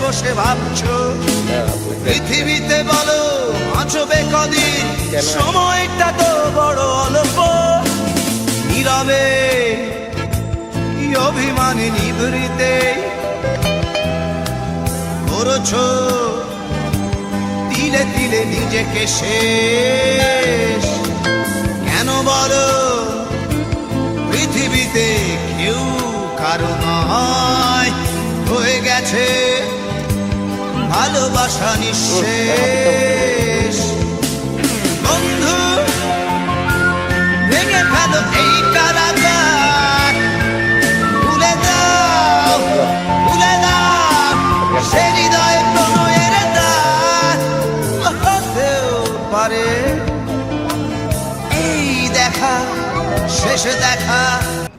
বসে ভাবছো পৃথিবীতে বলো বাঁচবে কদিন, সময়টা তো বড় অল্প। নীরবে অভিমানে নিভৃতে করছো তিলে তিলে নিজেকে শেষ। কেন বলো পৃথিবীতে কেউ কারো নয়, হয়ে গেছে ভালোবাসা নিঃশেষ। বন্ধু ভেঙে ফেলো এই কারাগার, ভুলে দাও ভুলে দাও সে হৃদয় প্রণয়ের দ্বার। হতেও পারে এই দেখা শেষ দেখা।